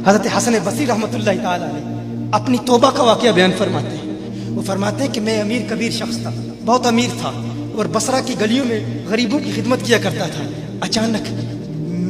حضرت حسن بصری رحمتہ تعالی علیہ اپنی توبہ کا واقعہ بیان فرماتے ہیں۔ وہ فرماتے ہیں کہ میں امیر کبیر شخص تھا، بہت امیر تھا، اور بصرہ کی گلیوں میں غریبوں کی خدمت کیا کرتا تھا۔ اچانک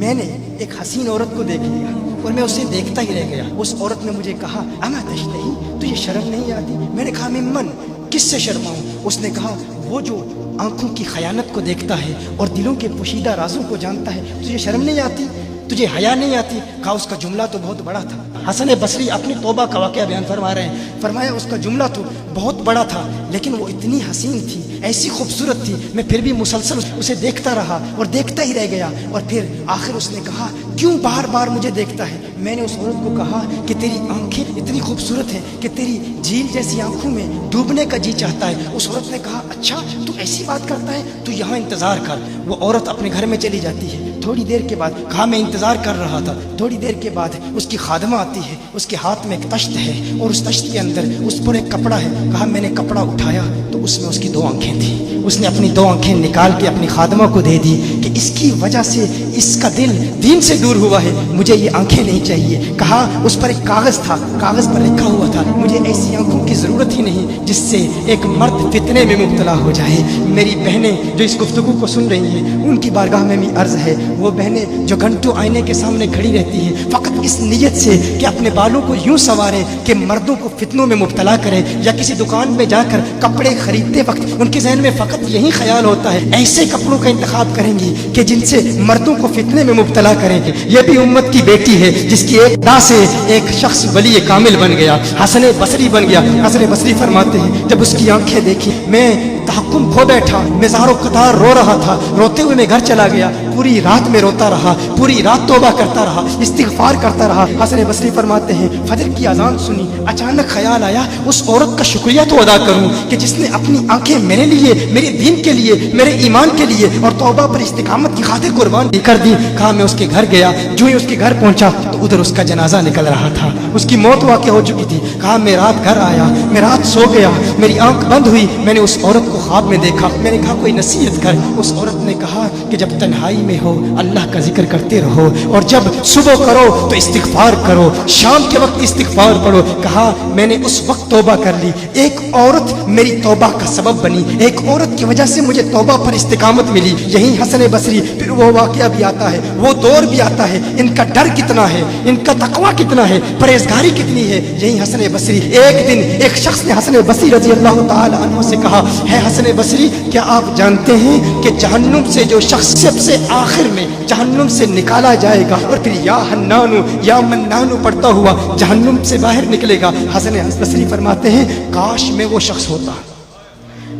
میں نے ایک حسین عورت کو دیکھ لیا اور میں اسے دیکھتا ہی رہ گیا۔ اس عورت نے مجھے کہا اما تشتہی، تجھے شرم نہیں آتی؟ میں نے کہا ممن، کس سے شرماؤں؟ اس نے کہا وہ جو آنکھوں کی خیانت کو دیکھتا ہے اور دلوں کے پوشیدہ رازوں کو جانتا ہے، تجھے شرم نہیں آتی؟ تجھے حیا نہیں آتی؟ کہا اس کا جملہ تو بہت بڑا تھا۔ حسن بصری اپنی توبہ کا واقعہ بیان فرما رہے ہیں، فرمایا اس کا جملہ تو بہت بڑا تھا لیکن وہ اتنی حسین تھی، ایسی خوبصورت تھی، میں پھر بھی مسلسل اسے دیکھتا رہا اور دیکھتا ہی رہ گیا۔ اور پھر آخر اس نے کہا کیوں بار بار مجھے دیکھتا ہے؟ میں نے اس عورت کو کہا کہ تیری آنکھیں اتنی خوبصورت ہیں کہ تیری جھیل جیسی آنکھوں میں ڈوبنے کا جی چاہتا ہے۔ اس عورت نے کہا اچھا تو ایسی بات کرتا ہے، تو یہاں انتظار کر۔ وہ عورت اپنے گھر میں چلی جاتی ہے۔ تھوڑی دیر کے بعد کہا میں انتظار کر رہا تھا، تھوڑی دیر کے بعد اس کی خادمہ آتی ہے، اس کے ہاتھ میں ایک تشت ہے اور اس تشت کے اندر اس پر ایک کپڑا ہے۔ کہا میں نے کپڑا اٹھایا تو اس میں اس کی 2 آنکھیں تھیں۔ اس نے اپنی 2 آنکھیں نکال کے اپنی خادمہ کو دے دی کہ اس کی وجہ سے اس کا دل دین سے دور ہوا ہے، مجھے یہ آنکھیں نہیں چاہیے۔ کہا اس پر ایک کاغذ تھا، کاغذ پر لکھا ہوا تھا مجھے ایسی آنکھوں کی ضرورت ہی نہیں جس سے ایک مرد فتنے میں مبتلا ہو جائے۔ میری بہنیں جو اس گفتگو کو سن رہی ہیں ان کی بارگاہ میں بھی عرض ہے، وہ بہنیں جو گھنٹوں آئینے کے سامنے کھڑی رہتی ہیں فقط اس نیت سے کہ اپنے بالوں کو یوں سنواریں کہ مردوں کو فتنوں میں مبتلا کرے، یا کسی دکان میں جا کر کپڑے خریدتے وقت ان کے ذہن میں فقط یہی خیال ہوتا ہے ایسے کپڑوں کا انتخاب کریں گی کہ جن سے مردوں کو فتنے میں مبتلا کریں گے۔ یہ بھی امت کی بیٹی ہے جس کی ایک ادا سے ایک شخص ولی کامل بن گیا، حسن بصری بن گیا۔ حسن بصری فرماتے ہیں جب اس کی آنکھیں دیکھی میں تحکم کھو بیٹھا، میں زار و قطار رو رہا تھا، روتے ہوئے میں گھر چلا گیا، پوری رات میں روتا رہا، پوری رات توبہ کرتا رہا، استغفار کرتا رہا۔ حسن بصری فرماتے ہیں فجر کی اذان سنی، اچانک خیال آیا اس عورت کا شکریہ تو ادا کروں کہ جس نے اپنی آنکھیں میرے لیے، میرے دین کے لیے، میرے ایمان کے لیے اور توبہ پر استقامت کی خاطر قربان کر دی۔ کہا میں اس کے گھر گیا، جو ہی اس کے گھر پہنچا تو ادھر اس کا جنازہ نکل رہا تھا، اس کی موت واقع ہو چکی تھی۔ کہا میں رات گھر آیا، میں رات سو گیا، میری آنکھ بند ہوئی، میں نے اس عورت کو خواب میں دیکھا۔ میں نے کہا کوئی نصیحت کر۔ اس عورت نے کہا کہ جب تنہائی میں ہو اللہ کا ذکر کرتے رہو، اور جب صبح کرو تو استغفار کرو، شام کے وقت استغفار پڑھو۔ کہا میں نے اس وقت توبہ کر لی، ایک عورت میری توبہ کا سبب بنی، ایک عورت کی وجہ سے مجھے توبہ پر استقامت ملی۔ یہی حسن بصری پھر وہ واقعہ بھی آتا ہے، وہ دور بھی آتا ہے، ان کا ڈر کتنا ہے، ان کا تقوی کتنا ہے، پرہیزگاری کتنی ہے۔ یہی حسن بصری، ایک دن ایک شخص نے حسن بصری رضی اللہ تعالی عنہ سے کہا ہے حسن بصری کیا آپ جانتے ہیں کہ جہنم سے جو شخص سب سے آخر میں جہنم سے نکالا جائے گا اور پھر یا حنانو یا منانو پڑھتا ہوا جہنم سے باہر نکلے گا؟ حسن بصری فرماتے ہیں کاش میں وہ شخص ہوتا،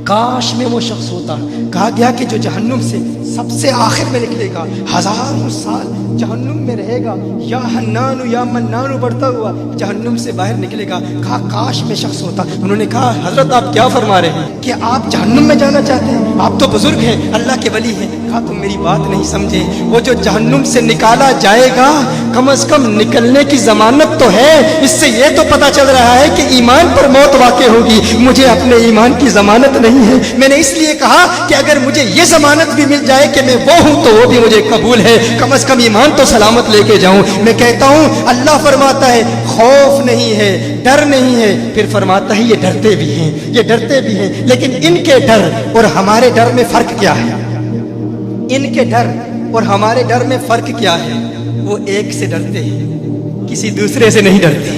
کاش میں وہ شخص ہوتا۔ کہا گیا کہ جو جہنم سے سب سے آخر میں نکلے گا، 1000 سال جہنم میں رہے گا، یا حنانو یا منانو پڑھتا ہوا جہنم سے باہر نکلے گا۔ کہا کاش میں شخص ہوتا۔ انہوں نے کہا حضرت آپ کیا فرما رہے ہیں کہ آپ جہنم میں جانا چاہتے ہیں؟ آپ تو بزرگ ہیں، اللہ کے ولی ہیں۔ کہا تم میری بات نہیں سمجھے، وہ جو جہنم سے نکالا جائے گا کم از کم نکلنے کی ضمانت تو ہے، اس سے یہ تو پتا چل رہا ہے کہ ایمان پر موت واقع ہوگی، مجھے اپنے ایمان کی ضمانت نہیں ہے۔ میں نے اس لیے کہا کہ اگر مجھے یہ ضمانت بھی مل جائے کہ میں وہ ہوں تو وہ بھی مجھے قبول ہے، کم از کم ایمان تو سلامت لے کے جاؤں۔ میں کہتا ہوں اللہ فرماتا ہے خوف نہیں ہے، ڈر نہیں ہے، پھر فرماتا ہے یہ ڈرتے بھی ہیں، یہ ڈرتے بھی ہیں، لیکن ان کے ڈر اور ہمارے ڈر میں فرق کیا ہے؟ ان کے ڈر اور ہمارے ڈر میں فرق کیا ہے؟ وہ ایک سے ڈرتے ہیں، کسی دوسرے سے نہیں ڈرتے۔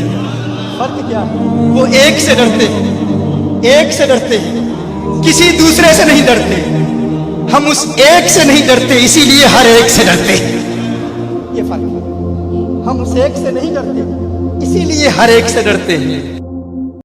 فرق کیا ہے؟ وہ ایک سے ڈرتے ہیں، ایک سے ڈرتے ہیں، کسی دوسرے سے نہیں ڈرتے۔ ہم اس ایک سے نہیں ڈرتے، اسی لیے ہر ایک سے ڈرتے۔ یہ فرق ہے، ہم اس ایک سے نہیں ڈرتے، اسی لیے ہر ایک سے ڈرتے ہیں۔